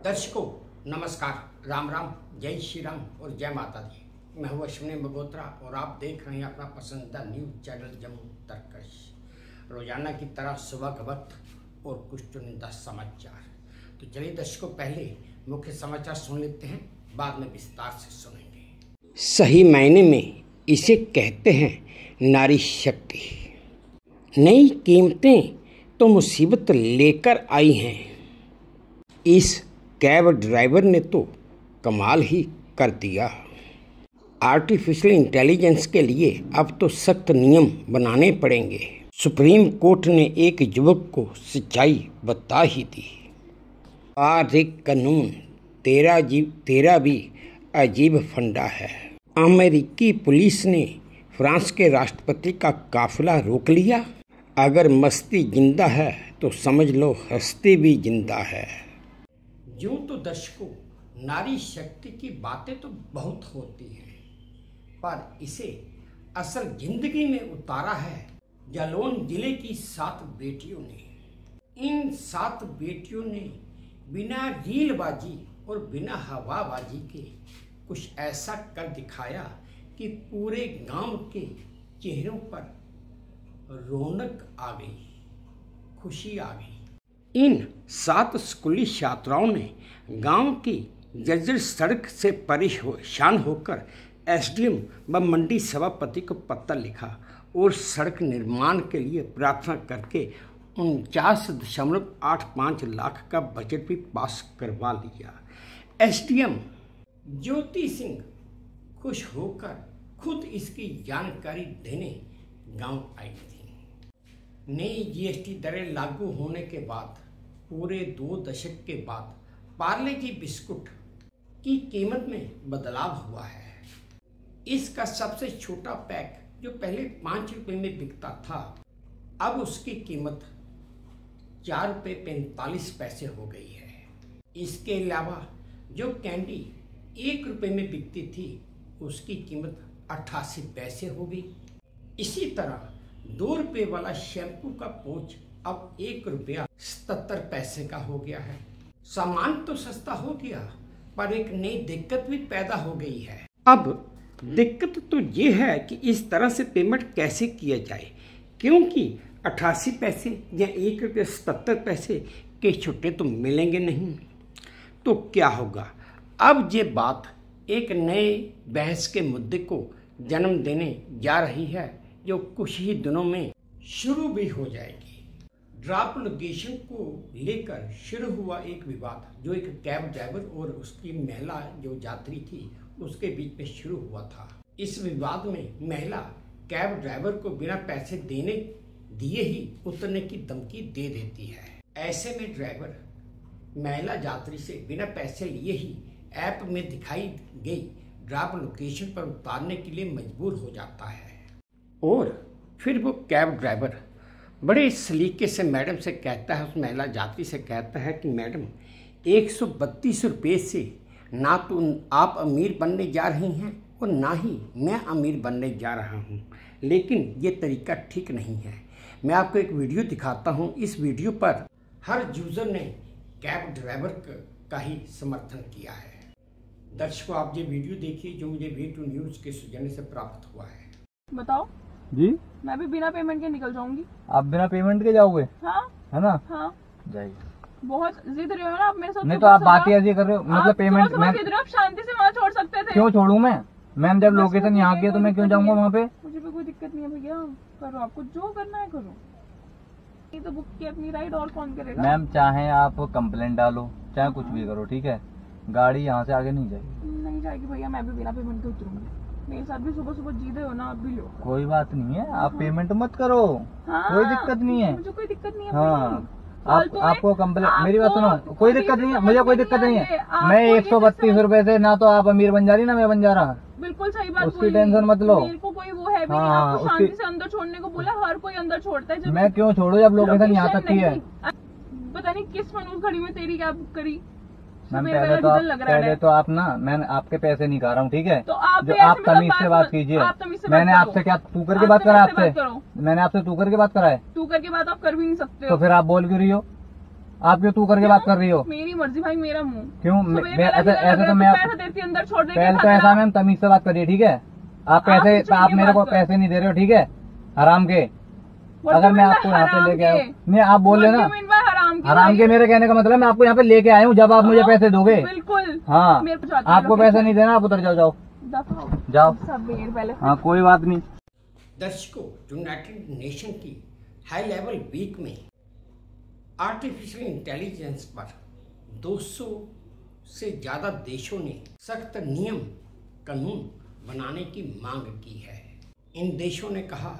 दर्शकों नमस्कार, राम राम, जय श्री राम और जय माता दी। मैं हूँ अश्विनी मगोत्रा और आप देख रहे हैं अपना पसंदीदा न्यूज चैनल जम्मू तरकश। रोजाना की तरह सुबह का वक्त और कुछ चुनिंदा समाचार। तो चलिए दर्शकों, पहले मुख्य समाचार सुन लेते हैं, बाद में विस्तार से सुनेंगे। सही मायने में इसे कहते हैं नारी शक्ति। नई कीमतें तो मुसीबत लेकर आई हैं। इस कैब ड्राइवर ने तो कमाल ही कर दिया। आर्टिफिशियल इंटेलिजेंस के लिए अब तो सख्त नियम बनाने पड़ेंगे। सुप्रीम कोर्ट ने एक युवक को सच्चाई बता ही दी। कानून तेरा भी अजीब फंडा है। अमेरिकी पुलिस ने फ्रांस के राष्ट्रपति का काफिला रोक लिया। अगर मस्ती जिंदा है तो समझ लो हस्ती भी जिंदा है। यूं तो दर्शकों, नारी शक्ति की बातें तो बहुत होती हैं, पर इसे असल जिंदगी में उतारा है जालौन जिले की 7 बेटियों ने। इन 7 बेटियों ने बिना रीलबाजी और बिना हवाबाजी के कुछ ऐसा कर दिखाया कि पूरे गांव के चेहरों पर रौनक आ गई, खुशी आ गई। इन 7 स्कूली छात्राओं ने गांव की जर्जर सड़क से परेशान होकर एसडीएम व मंडी सभापति को पत्र लिखा और सड़क निर्माण के लिए प्रार्थना करके 49.85 लाख का बजट भी पास करवा लिया। एसडीएम ज्योति सिंह खुश होकर खुद इसकी जानकारी देने गांव आई थी। नई जीएसटी दरें लागू होने के बाद पूरे 2 दशक के बाद पार्ले जी बिस्कुट की कीमत में बदलाव हुआ है। इसका सबसे छोटा पैक जो पहले 5 रुपए में बिकता था, अब उसकी कीमत 4 रुपये 45 पैसे हो गई है। इसके अलावा जो कैंडी 1 रुपये में बिकती थी, उसकी कीमत 88 पैसे हो गई। इसी तरह 2 रुपये वाला शैम्पू का पोंच अब 1 रुपया 77 पैसे का हो गया है। सामान तो सस्ता हो गया, पर एक नई दिक्कत भी पैदा हो गई है। अब दिक्कत तो ये है कि इस तरह से पेमेंट कैसे किया जाए, क्योंकि 88 पैसे या 1 रुपया 77 पैसे के छुट्टे तो मिलेंगे नहीं। तो क्या होगा? अब ये बात एक नए बहस के मुद्दे को जन्म देने जा रही है, जो कुछ ही दिनों में शुरू भी हो जाएगी। ड्रॉप लोकेशन को लेकर शुरू हुआ एक विवाद, जो एक कैब ड्राइवर और उसकी महिला जो यात्री थी उसके बीच में शुरू हुआ था। इस विवाद में महिला कैब ड्राइवर को बिना पैसे दिए ही उतरने की धमकी दे देती है। ऐसे में ड्राइवर महिला यात्री से बिना पैसे लिए ही ऐप में दिखाई गई ड्रॉप लोकेशन पर उतारने के लिए मजबूर हो जाता है। और फिर वो कैब ड्राइवर बड़े सलीके से मैडम से कहता है, उस महिला यात्री से कहता है कि मैडम 132 रुपये से ना तो आप अमीर बनने जा रही हैं और ना ही मैं अमीर बनने जा रहा हूं, लेकिन ये तरीका ठीक नहीं है। मैं आपको एक वीडियो दिखाता हूं। इस वीडियो पर हर यूजर ने कैब ड्राइवर का ही समर्थन किया है। दर्शकों, आप ये वीडियो देखिए जो मुझे V2 न्यूज के सौजन्य से प्राप्त हुआ है। बताओ जी, मैं भी बिना पेमेंट के निकल जाऊंगी। आप बिना पेमेंट के जाओगे? हाँ, है ना? हाँ, जाइए। बहुत जिद रहे हो ना आप मेरे साथ। नहीं तो आप बात ही ऐसी कर रहे हो, मतलब पेमेंट मैं आप शांति से वहाँ छोड़ सकते थे। क्यों छोड़ूं मैं? मैम जब लोकेशन यहाँ की है तो मैं क्यों जाऊंगा वहाँ पे? मुझे भी कोई दिक्कत नहीं है भैया, करो आपको जो करना है करो। नहीं तो बुक की अपनी राइड और कौन करेगा? मैम चाहे आप कंप्लेंट डालो, चाहे कुछ भी करो, ठीक है, गाड़ी यहाँ से आगे नहीं जाएगी। नहीं जाएगी भैया, मैं भी बिना पेमेंट के उतरूंगी। मेरे साथ भी सुबह सुबह जीते हो ना, आप भी लो। कोई बात नहीं है, आप पेमेंट मत करो। हाँ, कोई दिक्कत नहीं है, मुझे कोई दिक्कत नहीं है। हाँ, आपको कंप्लेंट, मेरी बात सुनो, कोई दिक्कत नहीं है, मुझे कोई दिक्कत नहीं है। मैं 132 रुपए से ना तो आप अमीर बन जा रही ना मैं बन जा रहा। बिल्कुल सही बात, उसकी टेंशन मत लो। मेरे को कोई वो है भी नहीं, आपको शांति से अंदर छोड़ने को बोला, हर कोई अंदर छोड़ता है। मैं क्यों छोड़ू जब लोकेशन यहाँ तक की है? पता नहीं किस मनूर खड़ी में तेरी कैब बुक करी। मैम पहले तो आप ना, मैं आपके पैसे नहीं खा रहा हूँ, ठीक है? तो आप तमीज से बात कीजिए। मैंने आपसे क्या तू करके बात करा? आपसे मैंने आपसे तू करके बात करा है? तू करके बात आप कर भी नहीं सकते। तो फिर आप बोल क्यों रही हो? आप क्यों तू करके बात कर रही हो? मेरी मर्जी भाई, मेरा मुंह। क्यों? ऐसे तो मैं पैसा देती अंदर छोड़ दे। पहले तो ऐसा मैम तमीज से बात करिए, ठीक है? आप मेरे को पैसे नहीं दे रहे हो, ठीक है? हराम के। अगर मैं आपको यहाँ पे लेके आया हूँ, नहीं आप बोल रहे ना हराम के, मेरे कहने का मतलब मैं आपको यहाँ पे लेके आया हूँ, जब आप मुझे पैसे दोगे। बिल्कुल। हाँ, आपको पैसा नहीं देना, आप उधर जाओ जाओ। हाँ कोई बात नहीं। दर्शकों, यूनाइटेड नेशन की हाई लेवल वीक में आर्टिफिशियल इंटेलिजेंस पर 200 से ज्यादा देशों ने सख्त नियम कानून बनाने की मांग की है। इन देशों ने कहा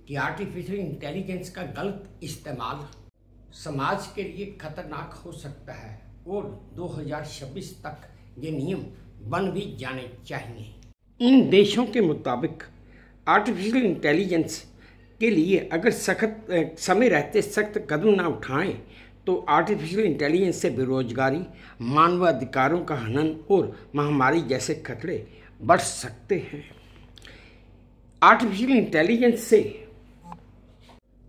कि आर्टिफिशियल इंटेलिजेंस का गलत इस्तेमाल समाज के लिए खतरनाक हो सकता है और 2026 तक ये नियम बन भी जाने चाहिए। इन देशों के मुताबिक आर्टिफिशियल इंटेलिजेंस के लिए अगर सख्त समय रहते सख्त कदम ना उठाएं तो आर्टिफिशियल इंटेलिजेंस से बेरोजगारी, मानवाधिकारों का हनन और महामारी जैसे खतरे बढ़ सकते हैं। आर्टिफिशियल इंटेलिजेंस से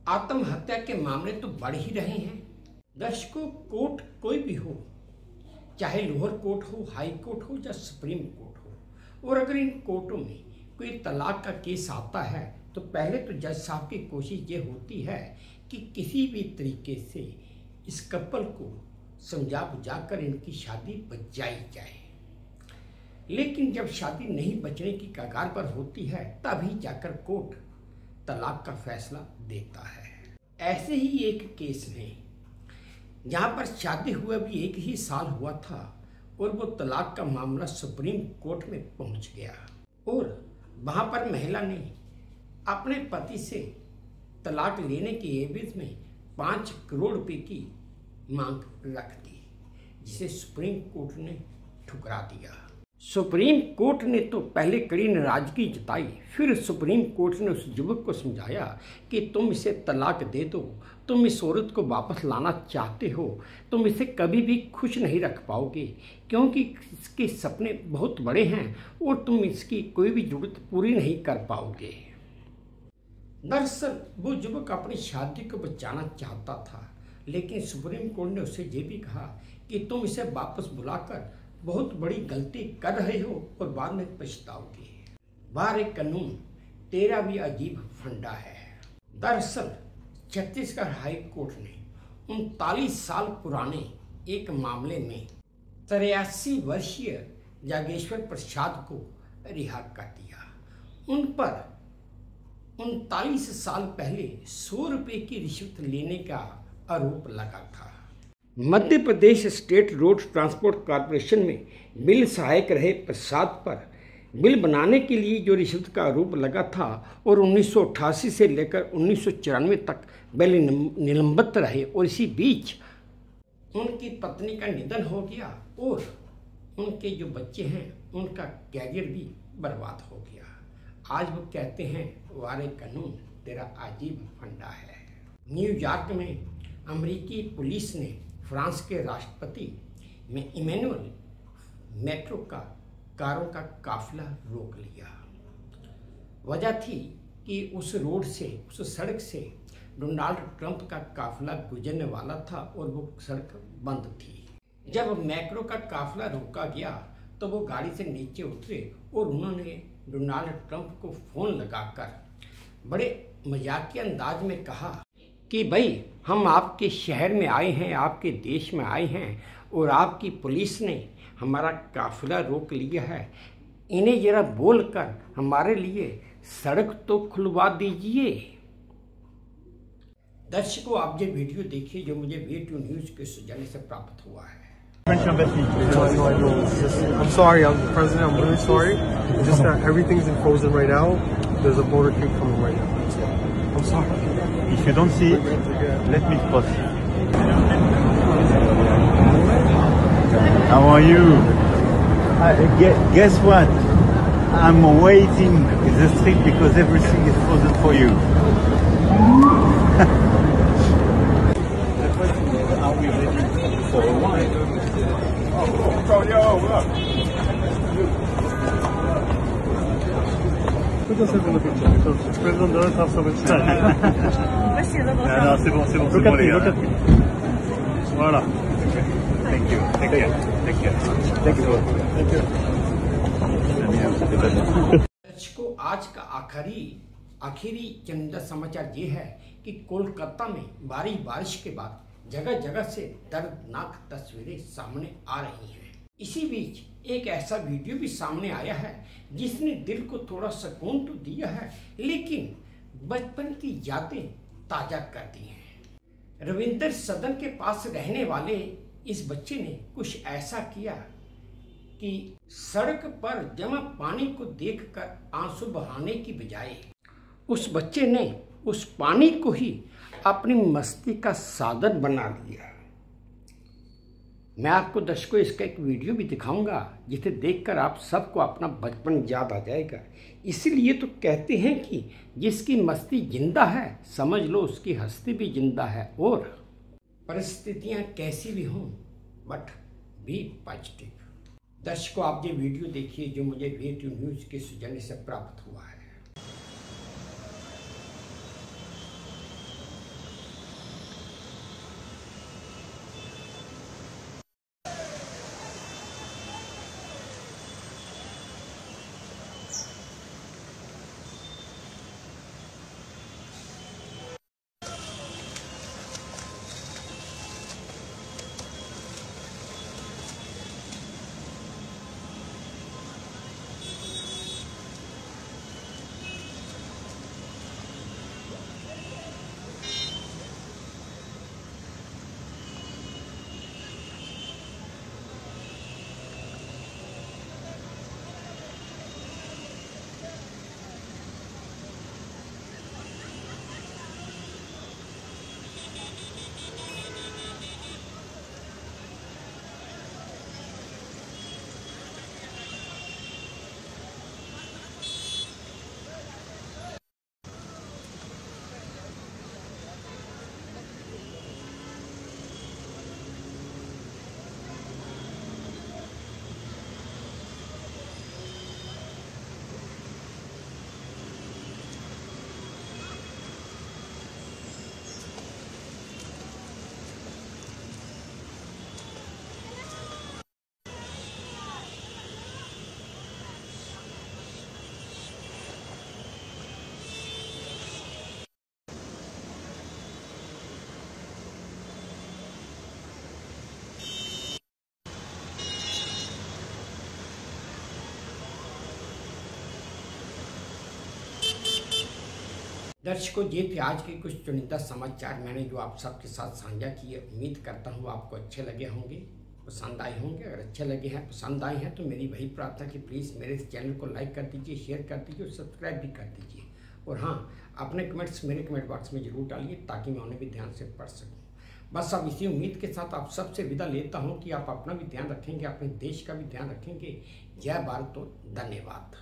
आत्महत्या के मामले तो बढ़ ही रहे हैं। दर्शकों, कोर्ट कोई भी हो, चाहे लोअर कोर्ट हो, हाई कोर्ट हो या सुप्रीम कोर्ट हो, और अगर इन कोर्टों में कोई तलाक का केस आता है तो पहले तो जज साहब की कोशिश ये होती है कि किसी भी तरीके से इस कपल को समझा बुझाकर इनकी शादी बचाई जाए। लेकिन जब शादी नहीं बचने की कगार पर होती है तभी जाकर कोर्ट तलाक का फैसला देता है। ऐसे ही एक केस में जहां पर शादी हुए भी एक ही साल हुआ था और वो तलाक का मामला सुप्रीम कोर्ट में पहुंच गया और वहां पर महिला ने अपने पति से तलाक लेने के एवज में 5 करोड़ रुपए की मांग रख दी, जिसे सुप्रीम कोर्ट ने ठुकरा दिया। सुप्रीम कोर्ट ने तो पहले कड़ी नाराजगी जताई, फिर सुप्रीम कोर्ट ने उस युवक को समझाया कि तुम इसे तलाक दे दो, तुम इस औरत को वापस लाना चाहते हो, तुम इसे कभी भी खुश नहीं रख पाओगे क्योंकि इसके सपने बहुत बड़े हैं और तुम इसकी कोई भी जरूरत पूरी नहीं कर पाओगे। दरअसल वो युवक अपनी शादी को बचाना चाहता था, लेकिन सुप्रीम कोर्ट ने उसे ये भी कहा कि तुम इसे वापस बुलाकर बहुत बड़ी गलती कर रहे हो और बाद में पछताओगे। बार कानून तेरा भी अजीब फंडा है। दरअसल छत्तीसगढ़ हाई कोर्ट ने 39 साल पुराने एक मामले में 83 वर्षीय जागेश्वर प्रसाद को रिहा कर दिया। उन पर 39 साल पहले 100 रुपये की रिश्वत लेने का आरोप लगा था। Madhya Pradesh state road transport corporation में बिल सहायक रहे प्रसाद पर बिल बनाने के लिए जो रिश्वत का आरोप लगा था और 1988 से लेकर 1994 तक बिल निलंबित रहे और इसी बीच उनकी पत्नी का निधन हो गया और उनके जो बच्चे हैं उनका कैरियर भी बर्बाद हो गया। आज वो कहते हैं वारे कानून तेरा अजीब फंडा है। न्यूयॉर्क में अमेरिकी पुलिस ने फ्रांस के राष्ट्रपति में इमैनुअल मैक्रो का कारों का काफिला रोक लिया। वजह थी कि उस रोड से, उस सड़क से डोनाल्ड ट्रंप का काफिला गुजरने वाला था और वो सड़क बंद थी। जब मैक्रो का काफिला रोका गया तो वो गाड़ी से नीचे उतरे और उन्होंने डोनाल्ड ट्रंप को फोन लगाकर बड़े मजाकिया अंदाज में कहा कि भाई हम आपके शहर में आए हैं, आपके देश में आए हैं और आपकी पुलिस ने हमारा काफिला रोक लिया है, इन्हें जरा बोलकर हमारे लिए सड़क तो खुलवा दीजिए। दर्शकों, आप ये वीडियो देखिए जो मुझे वे2 न्यूज के सौजन्य से प्राप्त हुआ है। I'm sorry, I'm the president. I'm really sorry. It's just that everything's in frozen right now. There's a motorcade coming right now. I'm sorry. If you don't see it, let me cross. How are you? Guess what? I'm waiting in the street because everything is frozen for you. Are we ready for a while? Yo, look. Put yourself in the picture because the president does have so much time. Non, c'est bon, Look at me, look at me. Voilà. Thank you. Take care. Take care. Thank you. Thank you. दर्शकों, आज का आखिरी चंदा समाचार ये है कि कोलकाता में भारी बारिश के बाद जगह जगह से दर्दनाक तस्वीरें सामने आ रही हैं। इसी बीच एक ऐसा वीडियो भी सामने आया है जिसने दिल को थोड़ा सुकून तो दिया है, लेकिन बचपन की यादें ताजा कर दी हैं। रविंद्र सदन के पास रहने वाले इस बच्चे ने कुछ ऐसा किया कि सड़क पर जमा पानी को देखकर आंसू बहाने की बजाय उस बच्चे ने उस पानी को ही अपनी मस्ती का साधन बना लिया। मैं आपको दर्शकों इसका एक वीडियो भी दिखाऊंगा जिसे देखकर आप सबको अपना बचपन याद आ जाएगा। इसीलिए तो कहते हैं कि जिसकी मस्ती जिंदा है समझ लो उसकी हस्ती भी जिंदा है। और परिस्थितियां कैसी भी हों बट बी पॉजिटिव। दर्शकों, आप ये वीडियो देखिए जो मुझे वीटू न्यूज के सौजन्य से प्राप्त हुआ है। दर्शकों, ये थे आज के कुछ चुनिंदा समाचार मैंने जो आप सबके साथ साझा किए। उम्मीद करता हूँ आपको अच्छे लगे होंगे, पसंद आए होंगे। अगर अच्छे लगे हैं, पसंद आए हैं तो मेरी वही प्रार्थना कि प्लीज़ मेरे इस चैनल को लाइक कर दीजिए, शेयर कर दीजिए और सब्सक्राइब भी कर दीजिए। और हाँ, अपने कमेंट्स मेरे कमेंट बॉक्स में ज़रूर डालिए ताकि मैं उन्हें भी ध्यान से पढ़ सकूँ। बस अब इसी उम्मीद के साथ आप सबसे विदा लेता हूँ कि आप अपना भी ध्यान रखेंगे, अपने देश का भी ध्यान रखेंगे। जय भारत और धन्यवाद।